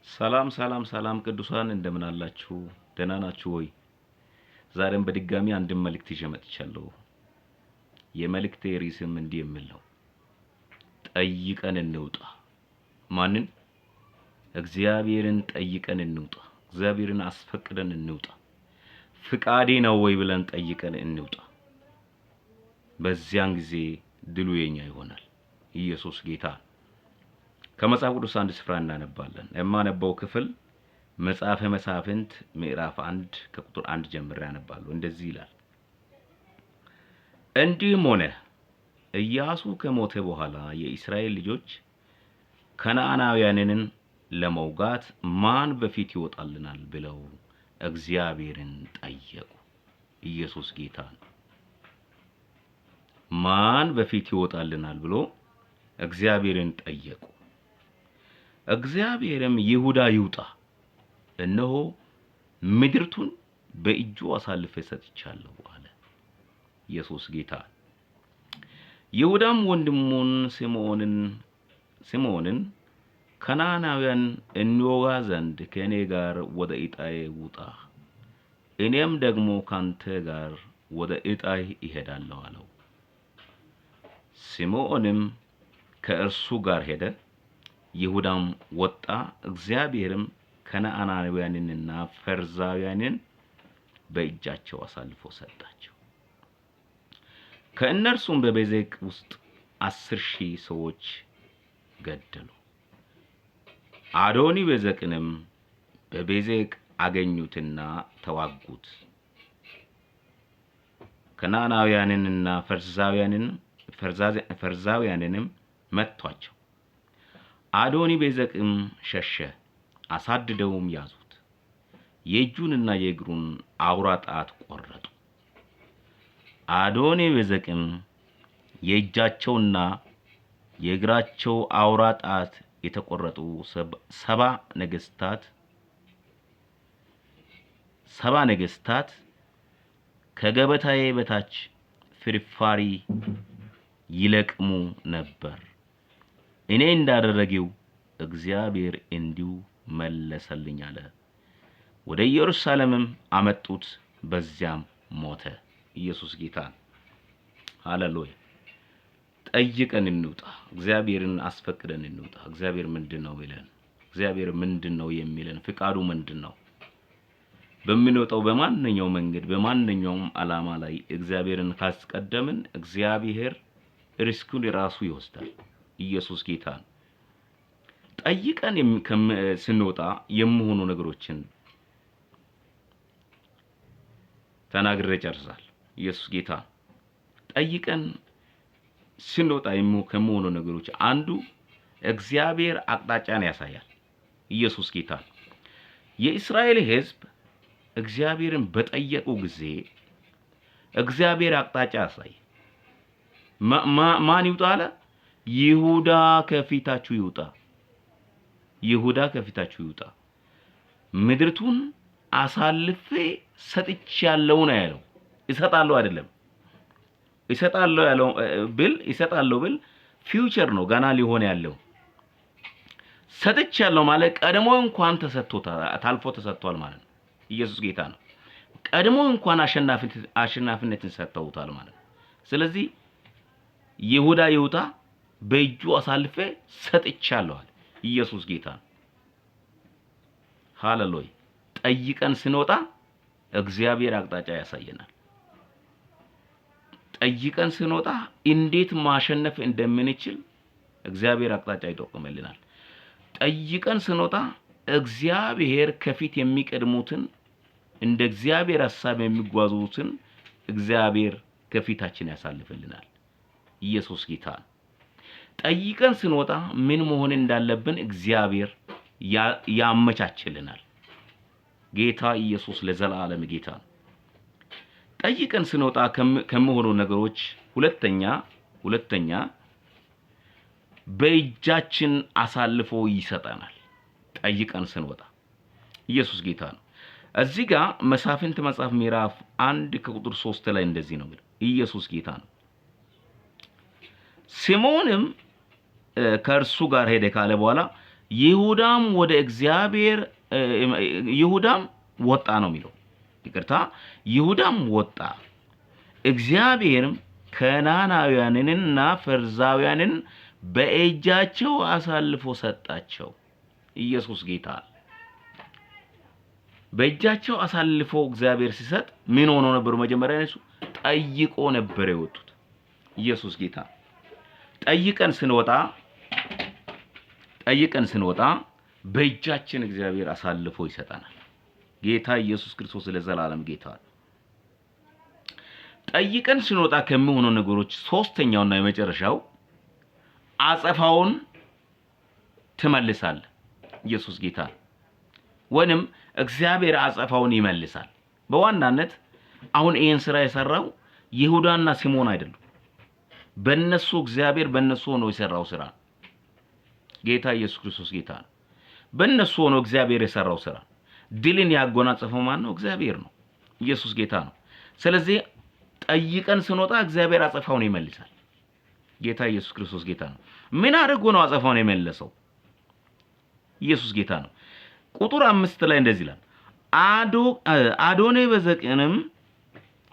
ሰላም ሰላም ሰላም ቅዱሳን እንደምን አላችሁ? ደህና ናችሁ ወይ? ዛሬም በድጋሚ አንድ መልእክት ይዤ መጥቻለሁ። የመልእክቴ ርዕስም እንዲህ የሚል ነው። ጠይቀን እንውጣ። ማንን? እግዚአብሔርን ጠይቀን እንውጣ። እግዚአብሔርን አስፈቅደን እንውጣ። ፍቃዴ ነው ወይ ብለን ጠይቀን እንውጣ። በዚያን ጊዜ ድሉ የኛ ይሆናል። ኢየሱስ ጌታ። ከመጽሐፍ ቅዱስ አንድ ስፍራ እናነባለን። የማነበው ክፍል መጽሐፈ መሳፍንት ምዕራፍ 1 ከቁጥር 1 ጀምሬ አነባለሁ። እንደዚህ ይላል። እንዲህም ሆነ ኢያሱ ከሞተ በኋላ የእስራኤል ልጆች ከነዓናውያንን ለመውጋት ማን በፊት ይወጣልናል ብለው እግዚአብሔርን ጠየቁ። ኢየሱስ ጌታ ነው። ማን በፊት ይወጣልናል ብሎ እግዚአብሔርን ጠየቁ። እግዚአብሔርም ይሁዳ ይውጣ፣ እነሆ ምድርቱን በእጁ አሳልፌ ሰጥቻለሁ አለ። ኢየሱስ ጌታ። ይሁዳም ወንድሙን ስምዖንን ከነዓናውያን እንወጋ ዘንድ ከእኔ ጋር ወደ ዕጣዬ ውጣ፣ እኔም ደግሞ ካንተ ጋር ወደ ዕጣዬ እሄዳለሁ አለው። ስምዖንም ከእርሱ ጋር ሄደ። ይሁዳም ወጣ። እግዚአብሔርም ከነዓናውያንንና ፈርዛውያንን በእጃቸው አሳልፎ ሰጣቸው። ከእነርሱም በቤዜቅ ውስጥ 10,000 ሰዎች ገደሉ። አዶኒ ቤዜቅንም በቤዜቅ አገኙትና ተዋጉት። ከነዓናውያንንና ፈርዛውያንንም መቷቸው። አዶኒ ቤዜቅም ሸሸ፣ አሳድደውም ያዙት። የእጁንና የእግሩን አውራ ጣት ቆረጡ። አዶኒ ቤዜቅም የእጃቸውና የእግራቸው አውራ ጣት የተቆረጡ 70 ነገሥታት ከገበታዬ በታች ፍርፋሪ ይለቅሙ ነበር። እኔ እንዳደረገው እግዚአብሔር እንዲሁ መለሰልኝ አለ። ወደ ኢየሩሳሌምም አመጡት፣ በዚያም ሞተ። ኢየሱስ ጌታ። ሃሌሉያ። ጠይቀን እንውጣ። እግዚአብሔርን አስፈቅደን እንውጣ። እግዚአብሔር ምንድነው ይለን? እግዚአብሔር ምንድነው የሚለን? ፍቃዱ ምንድነው? በምንወጣው በማንኛው መንገድ በማንኛውም ዓላማ ላይ እግዚአብሔርን ካስቀደምን እግዚአብሔር ሪስኩን ራሱ ይወስዳል። ኢየሱስ ጌታ። ጠይቀን ስንወጣ የሚሆኑ ነገሮችን ተናግሬ ጨርሳለሁ። ኢየሱስ ጌታ። ጠይቀን ስንወጣ ከሚሆኑ ነገሮች አንዱ እግዚአብሔር አቅጣጫን ያሳያል። ኢየሱስ ጌታ። የእስራኤል ሕዝብ እግዚአብሔርን በጠየቁ ጊዜ እግዚአብሔር አቅጣጫ ያሳይ። ማን ይውጣ አለ? ይሁዳ ከፊታችሁ ይውጣ። ይሁዳ ከፊታችሁ ይውጣ፣ ምድርቱን አሳልፌ ሰጥቻለሁ ነው ያለው። እሰጣለሁ አይደለም። እሰጣለሁ ብል ፊውቸር ነው፣ ገና ሊሆን ያለው። ሰጥቻለሁ ማለት ቀድሞ እንኳን ታልፎ ተሰጥቷል ማለት ነው። ኢየሱስ ጌታ ነው። ቀድሞ እንኳን አሸናፊነትን ሰጥተውታል ማለት ነው። ስለዚህ ይሁዳ ይውጣ፣ በእጁ አሳልፌ ሰጥቻለሁ አለ። ኢየሱስ ጌታ ነው። ሃሌሉያ። ጠይቀን ስንወጣ እግዚአብሔር አቅጣጫ ያሳየናል። ጠይቀን ስንወጣ እንዴት ማሸነፍ እንደምንችል እግዚአብሔር አቅጣጫ ይጠቁምልናል። ጠይቀን ስንወጣ እግዚአብሔር ከፊት የሚቀድሙትን እንደ እግዚአብሔር ሐሳብ የሚጓዙትን እግዚአብሔር ከፊታችን ያሳልፍልናል። ኢየሱስ ጌታ። ጠይቀን ስንወጣ ምን መሆን እንዳለብን እግዚአብሔር ያመቻችልናል። ጌታ ኢየሱስ ለዘላለም ጌታ ነው። ጠይቀን ስንወጣ ከሚሆኑ ነገሮች ሁለተኛ በእጃችን አሳልፎ ይሰጠናል። ጠይቀን ስንወጣ ኢየሱስ ጌታ ነው። እዚህ ጋር መሳፍንት መጽሐፍ ምዕራፍ 1 ከቁጥር 3 ላይ እንደዚህ ነው የሚለው። ኢየሱስ ጌታ ነው። ስምዖንም ከእርሱ ጋር ሄደ ካለ በኋላ ይሁዳም ወደ እግዚአብሔር ይሁዳም ወጣ ነው የሚለው። ይቅርታ ይሁዳም ወጣ እግዚአብሔርም ከናናውያንንና ፈርዛውያንን በእጃቸው አሳልፎ ሰጣቸው። ኢየሱስ ጌታ። በእጃቸው አሳልፎ እግዚአብሔር ሲሰጥ ምን ሆኖ ነበር? መጀመሪያ እነሱ ጠይቆ ነበር የወጡት። ኢየሱስ ጌታ። ጠይቀን ስንወጣ በእጃችን እግዚአብሔር አሳልፎ ይሰጣናል። ጌታ ኢየሱስ ክርስቶስ ለዘላለም ጌታ። ጠይቀን ስንወጣ ከሚሆኑ ነገሮች ሶስተኛውና የመጨረሻው አጸፋውን ትመልሳለህ። ኢየሱስ ጌታ። ወንም እግዚአብሔር አጸፋውን ይመልሳል። በዋናነት አሁን ይሄን ስራ የሰራው ይሁዳና ሲሞን አይደሉም። በእነሱ እግዚአብሔር በእነሱ ሆኖ የሰራው ስራ። ጌታ ኢየሱስ ክርስቶስ ጌታ ነው። በእነሱ ሆኖ እግዚአብሔር የሰራው ስራ። ድልን ያጎናጸፈው ማን ነው? እግዚአብሔር ነው። ኢየሱስ ጌታ ነው። ስለዚህ ጠይቀን ስንወጣ እግዚአብሔር አጸፋውን ይመልሳል። ጌታ ኢየሱስ ክርስቶስ ጌታ ነው። ምን አድርጎ ነው አጸፋውን የመለሰው? ኢየሱስ ጌታ ነው። ቁጥር 5 ላይ እንደዚህ ይላል፣ አዶኔ በዘቅንም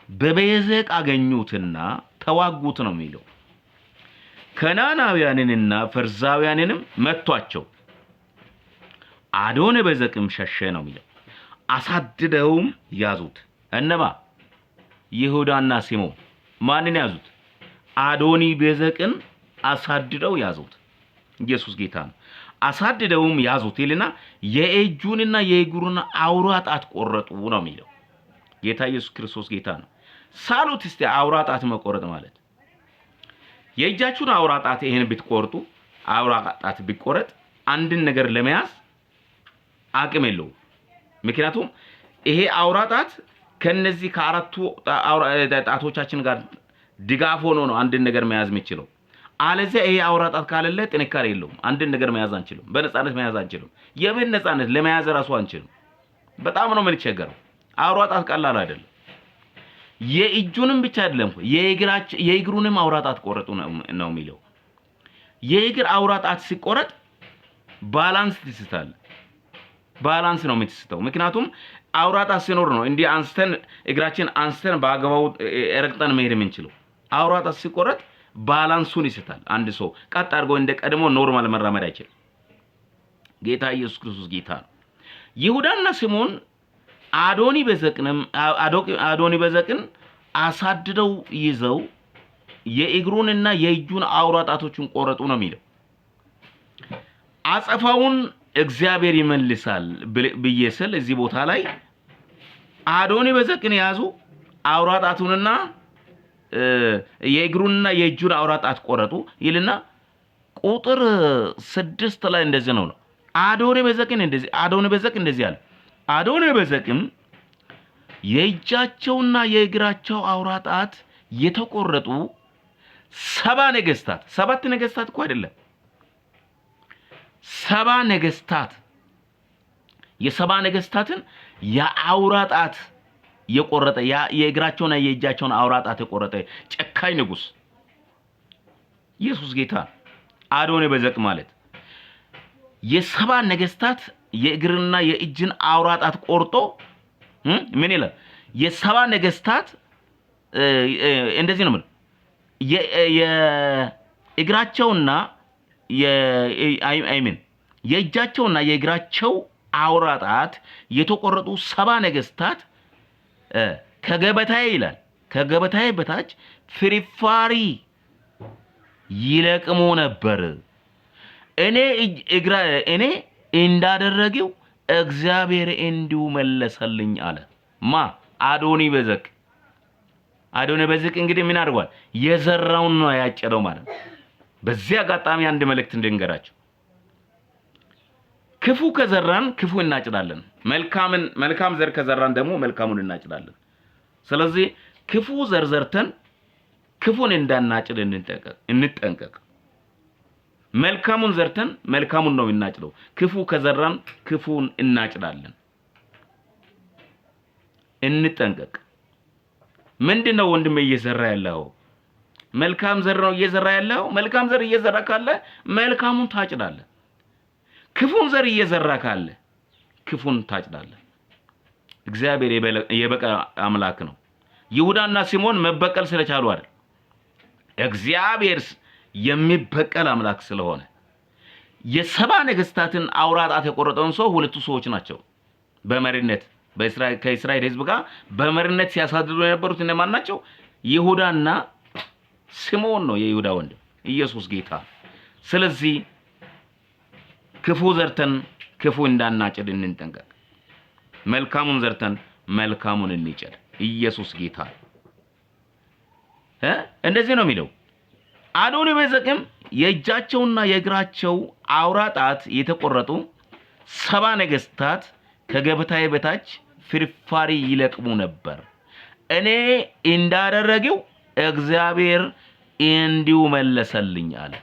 በቤዘቅ አገኙትና ተዋጉት ነው የሚለው። ከናናውያንንና ፈርዛውያንንም መቷቸው። አዶኔ በዘቅም ሸሸ ነው የሚለው። አሳድደውም ያዙት። እነማ? ይሁዳና ሲሞን። ማንን ያዙት? አዶኒ ቤዘቅን አሳድደው ያዙት። ኢየሱስ ጌታ ነው። አሳድደውም ያዙት ይልና የእጁንና የእግሩን አውራ ጣት ቆረጡ ነው የሚለው። ጌታ ኢየሱስ ክርስቶስ ጌታ ነው። ሳሉት እስቲ አውራ ጣት መቆረጥ ማለት የእጃችሁን አውራ ጣት ይሄን ብትቆርጡ አውራ ጣት ቢቆረጥ አንድን ነገር ለመያዝ አቅም የለውም። ምክንያቱም ይሄ አውራ ጣት ከነዚህ ከአራቱ ጣቶቻችን ጋር ድጋፍ ሆኖ ነው አንድን ነገር መያዝ የሚችለው። አለዚያ ይሄ አውራ ጣት ካለለ ጥንካሬ የለውም። አንድን ነገር መያዝ አንችልም። በነፃነት መያዝ አንችልም። የምን ነፃነት? ለመያዝ ራሱ አንችልም። በጣም ነው የምንቸገረው። አውራ ጣት ቀላል አይደለም። የእጁንም ብቻ አይደለም የእግሩንም አውራ ጣት ቆረጡ ነው የሚለው። የእግር አውራ ጣት ሲቆረጥ ባላንስ ትስታል። ባላንስ ነው የምትስተው። ምክንያቱም አውራ ጣት ሲኖር ነው እንዲህ አንስተን እግራችን አንስተን በአገባው ረግጠን መሄድ የምንችለው። አውራ ጣት ሲቆረጥ ባላንሱን ይስታል። አንድ ሰው ቀጥ አድርጎ እንደ ቀድሞ ኖርማል መራመድ አይችልም። ጌታ ኢየሱስ ክርስቶስ ጌታ ነው። ይሁዳና ሲሞን አዶኒ በዘቅን አሳድደው ይዘው የእግሩንና የእጁን አውራ ጣቶችን ቆረጡ ነው የሚለው። አጸፋውን እግዚአብሔር ይመልሳል ብዬ ስል እዚህ ቦታ ላይ አዶኒ በዘቅን ያዙ፣ አውራ ጣቱንና የእግሩንና የእጁን አውራ ጣት ቆረጡ ይልና ቁጥር 6 ላይ እንደዚህ ነው። አዶኒ በዘቅ እንደዚህ አለ። አዶኒ በዘቅም የእጃቸውና የእግራቸው አውራ ጣት የተቆረጡ 7 ነገስታት፣ 7 ነገስታት እኮ አይደለም፣ 7 ነገስታት፣ የ7 ነገስታትን የአውራ ጣት የቆረጠ የእግራቸውና የእጃቸውን አውራ ጣት የቆረጠ ጨካኝ ንጉስ ኢየሱስ ጌታ። አዶኒ በዘቅ ማለት የ7 ነገስታት የእግርና የእጅን አውራ ጣት ቆርጦ ምን ይላል? የ7 ነገስታት እንደዚህ ነው ማለት የእግራቸውና የእጃቸውና የእግራቸው አውራ ጣት የተቆረጡ 7 ነገስታት ከገበታዬ ይላል ከገበታዬ በታች ፍርፋሪ ይለቅሙ ነበር። እኔ እንዳደረገው እግዚአብሔር እንዲሁ መለሰልኝ አለ። አዶኒ በዘቅ እንግዲህ ምን አድርጓል? የዘራውን ነው ያጨደው ማለት ነው። በዚህ አጋጣሚ አንድ መልእክት እንድንገራችሁ፣ ክፉ ከዘራን ክፉ እናጭዳለን። መልካም ዘር ከዘራን ደግሞ መልካሙን እናጭዳለን። ስለዚህ ክፉ ዘር ዘርተን ክፉን እንዳናጭድ እንጠንቀቅ። መልካሙን ዘርተን መልካሙን ነው እናጭደው። ክፉ ከዘራን ክፉን እናጭዳለን። እንጠንቀቅ። ምንድነው ወንድሜ እየዘራ ያለው? መልካም ዘር ነው እየዘራ ያለው። መልካም ዘር እየዘራ ካለ መልካሙን ታጭዳለህ። ክፉን ዘር እየዘራ ካለ ክፉን ታጭዳለህ። እግዚአብሔር የበቀል አምላክ ነው። ይሁዳና ሲሞን መበቀል ስለቻሉ አይደል፣ እግዚአብሔር የሚበቀል አምላክ ስለሆነ የሰባ ነገስታትን አውራጣት የቆረጠውን ሰው ሁለቱ ሰዎች ናቸው በመሪነት ከእስራኤል ህዝብ ጋር በመሪነት ሲያሳድዱ የነበሩት እነማን ናቸው? ይሁዳና ሲሞን ነው፣ የይሁዳ ወንድም። ኢየሱስ ጌታ። ስለዚህ ክፉ ዘርተን ክፉ እንዳናጭድ እንጠንቀቅ። መልካሙን ዘርተን መልካሙን እንጨድ። ኢየሱስ ጌታ። እንደዚህ ነው የሚለው። አዶኒ ቤዜቅም የእጃቸውና የእግራቸው አውራጣት የተቆረጡ ሰባ ነገስታት ከገበታዬ በታች ፍርፋሪ ይለቅሙ ነበር። እኔ እንዳደረገው እግዚአብሔር እንዲሁ መለሰልኝ አለ።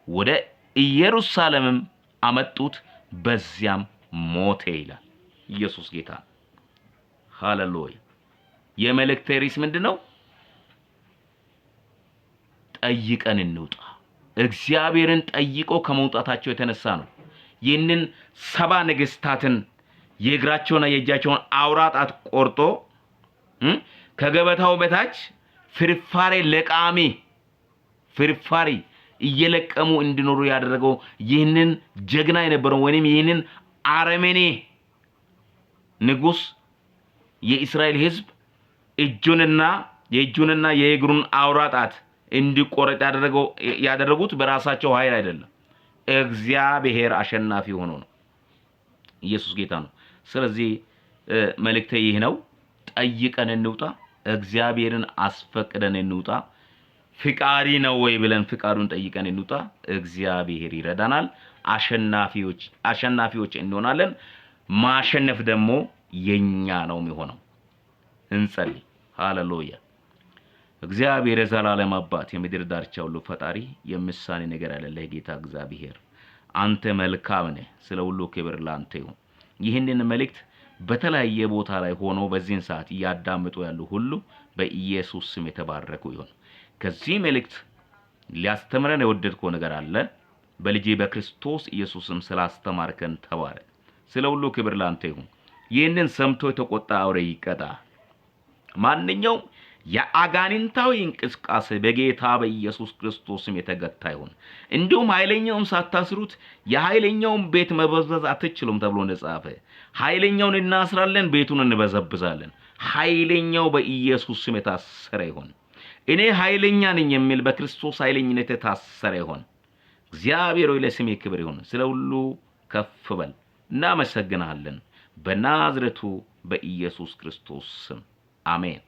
ወደ ኢየሩሳሌምም አመጡት፣ በዚያም ሞተ ይላል። ኢየሱስ ጌታ። ሃሌሉያ። የመልእክቴ ርዕስ ምንድነው? ጠይቀን እንውጣ። እግዚአብሔርን ጠይቆ ከመውጣታቸው የተነሳ ነው ይህንን ሰባ ነገስታትን የእግራቸውና የእጃቸውን አውራጣት ቆርጦ ከገበታው በታች ፍርፋሪ እየለቀሙ እንዲኖሩ ያደረገው ይህንን ጀግና የነበረው ወይንም ይህንን አረመኔ ንጉስ የእስራኤል ህዝብ የእጁንና የእግሩን አውራጣት እንዲቆረጥ ያደረጉት በራሳቸው ኃይል አይደለም። እግዚአብሔር አሸናፊ ሆኖ ነው። ኢየሱስ ጌታ ነው። ስለዚህ መልእክቴ ይህ ነው። ጠይቀን እንውጣ። እግዚአብሔርን አስፈቅደን እንውጣ። ፍቃሪ ነው ወይ ብለን ፍቃዱን ጠይቀን እንውጣ። እግዚአብሔር ይረዳናል። አሸናፊዎች እንሆናለን። ማሸነፍ ደግሞ የኛ ነው የሚሆነው። እንጸልይ። ሃሌሉያ። እግዚአብሔር የዘላለም አባት የምድር ዳርቻ ሁሉ ፈጣሪ የምሳሌ ነገር ያለልህ ጌታ እግዚአብሔር አንተ መልካም ነህ። ስለ ሁሉ ክብር ላንተ ይሁን። ይህንን መልእክት በተለያየ ቦታ ላይ ሆኖ በዚህን ሰዓት ያዳምጡ ያሉ ሁሉ በኢየሱስ ስም የተባረኩ ይሁን። ከዚህ መልእክት ሊያስተምረን የወደድከው ነገር አለ። በልጄ በክርስቶስ ኢየሱስም ስላስተማርከን ተባረክ። ስለ ሁሉ ክብር ላንተ ይሁን። ይህንን ሰምቶ የተቆጣ አውሬ ይቀጣ። ማንኛውም የአጋንንታዊ እንቅስቃሴ በጌታ በኢየሱስ ክርስቶስም የተገታ ይሁን። እንዲሁም ኃይለኛውን ሳታስሩት የኃይለኛውን ቤት መበዝበዝ አትችሉም ተብሎ እንደጻፈ ኃይለኛውን እናስራለን፣ ቤቱን እንበዘብዛለን። ኃይለኛው በኢየሱስ ስም የታሰረ ይሁን። እኔ ኃይለኛ ነኝ የሚል በክርስቶስ ኃይለኝነት የታሰረ ይሁን። እግዚአብሔር ሆይ ለስሜ ክብር ይሁን። ስለ ሁሉ ከፍ በል። እናመሰግናለን። በናዝሬቱ በኢየሱስ ክርስቶስ ስም አሜን።